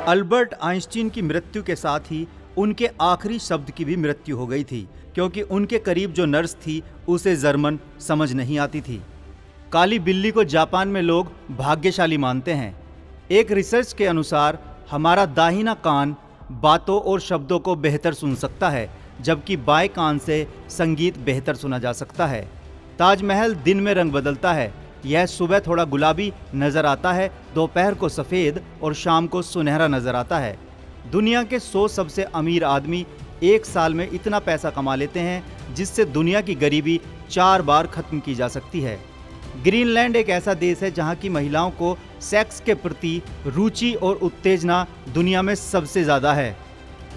Albert Einstein की मृत्यु के साथ ही उनके आखिरी शब्द की भी मृत्यु हो गई थी, क्योंकि उनके करीब जो नर्स थी उसे जर्मन समझ नहीं आती थी। काली बिल्ली को जापान में लोग भाग्यशाली मानते हैं। एक रिसर्च के अनुसार हमारा दाहिना कान बातों और शब्दों को बेहतर सुन सकता है, जबकि बाएं कान से संगीत बेहतर सुना जा सकता है। ताजमहल दिन में रंग बदलता है। यह सुबह थोड़ा गुलाबी नजर आता है, दोपहर को सफ़ेद और शाम को सुनहरा नजर आता है। दुनिया के 100 सबसे अमीर आदमी एक साल में इतना पैसा कमा लेते हैं जिससे दुनिया की गरीबी 4 बार खत्म की जा सकती है। ग्रीनलैंड एक ऐसा देश है जहां की महिलाओं को सेक्स के प्रति रुचि और उत्तेजना दुनिया में सबसे ज़्यादा है।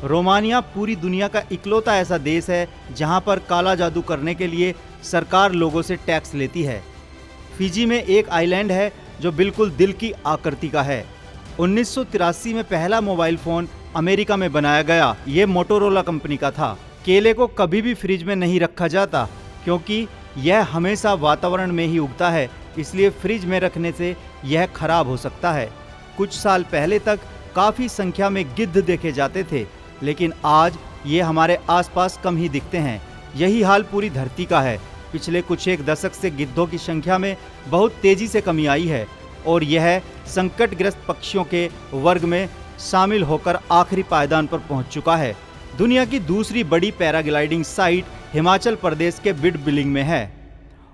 रोमानिया पूरी दुनिया का इकलौता ऐसा देश है जहां पर काला जादू करने के लिए सरकार लोगों से टैक्स लेती है। फिजी में एक आइलैंड है जो बिल्कुल दिल की आकृति का है। 1983 में पहला मोबाइल फ़ोन अमेरिका में बनाया गया। ये मोटोरोला कंपनी का था। केले को कभी भी फ्रिज में नहीं रखा जाता क्योंकि यह हमेशा वातावरण में ही उगता है, इसलिए फ्रिज में रखने से यह खराब हो सकता है। कुछ साल पहले तक काफ़ी संख्या में गिद्ध देखे जाते थे, लेकिन आज ये हमारे आसपास कम ही दिखते हैं। यही हाल पूरी धरती का है। पिछले कुछ एक दशक से गिद्धों की संख्या में बहुत तेज़ी से कमी आई है और यह संकटग्रस्त पक्षियों के वर्ग में शामिल होकर आखिरी पायदान पर पहुंच चुका है। दुनिया की दूसरी बड़ी पैराग्लाइडिंग साइट हिमाचल प्रदेश के बिड बिलिंग में है।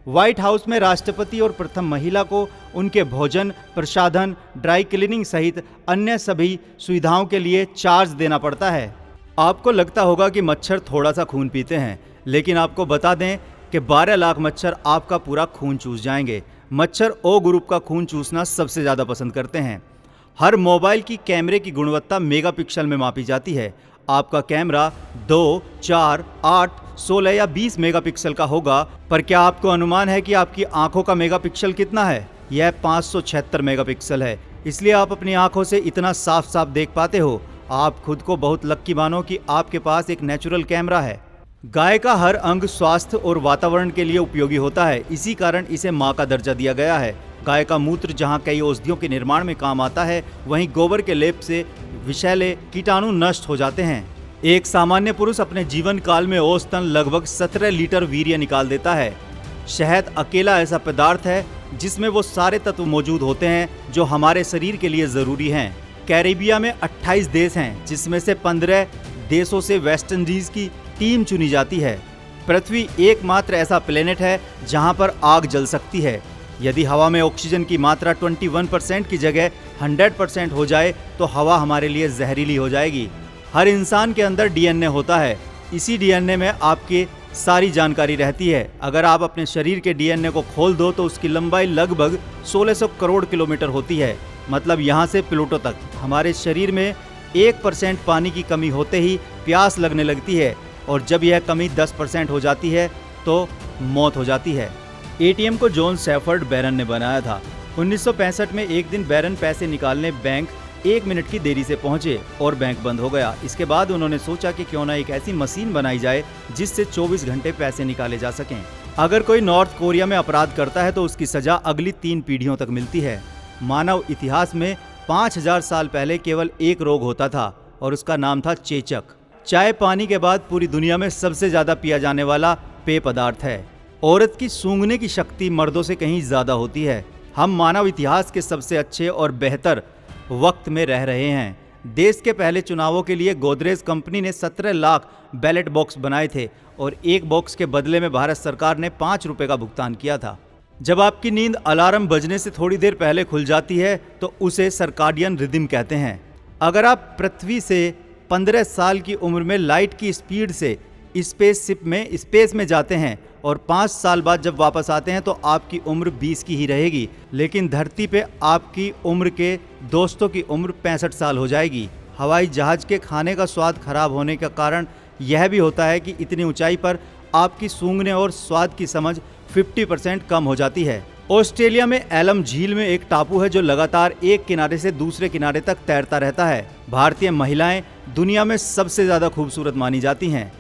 व्हाइट हाउस में राष्ट्रपति और प्रथम महिला को उनके भोजन, प्रसाधन, ड्राई क्लीनिंग सहित अन्य सभी सुविधाओं के लिए चार्ज देना पड़ता है। आपको लगता होगा कि मच्छर थोड़ा सा खून पीते हैं, लेकिन आपको बता दें कि 12 लाख मच्छर आपका पूरा खून चूस जाएंगे। मच्छर ओ ग्रुप का खून चूसना सबसे ज़्यादा पसंद करते हैं। हर मोबाइल की कैमरे की गुणवत्ता मेगापिक्सल में मापी जाती है। आपका कैमरा 2, 4, 8, 16 या 20 मेगापिक्सल का होगा, पर क्या आपको अनुमान है कि आपकी आंखों का मेगापिक्सल कितना है? यह 576 मेगापिक्सल है। इसलिए आप अपनी आंखों से इतना साफ साफ देख पाते हो। आप खुद को बहुत लक्की मानो कि आपके पास एक नेचुरल कैमरा है। गाय का हर अंग स्वास्थ्य और वातावरण के लिए उपयोगी होता है, इसी कारण इसे माँ का दर्जा दिया गया है। गाय का मूत्र जहाँ कई औषधियों के निर्माण में काम आता है, वहीं गोबर के लेप से विषैले कीटाणु नष्ट हो जाते हैं। एक सामान्य पुरुष अपने जीवन काल में औसतन लगभग 17 लीटर वीर्य निकाल देता है। शहद अकेला ऐसा पदार्थ है जिसमें वो सारे तत्व मौजूद होते हैं जो हमारे शरीर के लिए ज़रूरी हैं। कैरिबिया में 28 देश हैं, जिसमें से 15 देशों से वेस्ट इंडीज़ की टीम चुनी जाती है। पृथ्वी एकमात्र ऐसा प्लेनेट है जहां पर आग जल सकती है। यदि हवा में ऑक्सीजन की मात्रा 21% की जगह 100% हो जाए तो हवा हमारे लिए जहरीली हो जाएगी। हर इंसान के अंदर डीएनए होता है। इसी डीएनए में आपकी सारी जानकारी रहती है। अगर आप अपने शरीर के डीएनए को खोल दो तो उसकी लंबाई लगभग 1600 करोड़ किलोमीटर होती है, मतलब यहाँ से प्लूटो तक। हमारे शरीर में 1% पानी की कमी होते ही प्यास लगने लगती है, और जब यह कमी 10% हो जाती है तो मौत हो जाती है। एटीएम को जॉन शेफर्ड बैरन ने बनाया था। 1965 में एक दिन बैरन पैसे निकालने बैंक 1 मिनट की देरी से पहुंचे और बैंक बंद हो गया। इसके बाद उन्होंने सोचा कि क्यों ना एक ऐसी मशीन बनाई जाए जिससे 24 घंटे पैसे निकाले जा सकें। अगर कोई नॉर्थ कोरिया में अपराध करता है तो उसकी सजा अगली 3 पीढ़ियों तक मिलती है। मानव इतिहास में 5000 साल पहले केवल एक रोग होता था और उसका नाम था चेचक। चाय पानी के बाद पूरी दुनिया में सबसे ज़्यादा पिया जाने वाला पेय पदार्थ है। औरत की सूंघने की शक्ति मर्दों से कहीं ज़्यादा होती है। हम मानव इतिहास के सबसे अच्छे और बेहतर वक्त में रह रहे हैं। देश के पहले चुनावों के लिए गोदरेज कंपनी ने 17 लाख बैलेट बॉक्स बनाए थे और एक बॉक्स के बदले में भारत सरकार ने 5 रुपये का भुगतान किया था। जब आपकी नींद अलार्म बजने से थोड़ी देर पहले खुल जाती है तो उसे सर्काडियन रिदम कहते हैं। अगर आप पृथ्वी से 15 साल की उम्र में लाइट की स्पीड से स्पेस में जाते हैं और 5 साल बाद जब वापस आते हैं तो आपकी उम्र 20 की ही रहेगी, लेकिन धरती पे आपकी उम्र के दोस्तों की उम्र 65 साल हो जाएगी। हवाई जहाज के खाने का स्वाद खराब होने का कारण यह भी होता है कि इतनी ऊंचाई पर आपकी सूंघने और स्वाद की समझ 50% कम हो जाती है। ऑस्ट्रेलिया में एलम झील में एक टापू है जो लगातार एक किनारे से दूसरे किनारे तक तैरता रहता है। भारतीय महिलाएं दुनिया में सबसे ज़्यादा खूबसूरत मानी जाती हैं।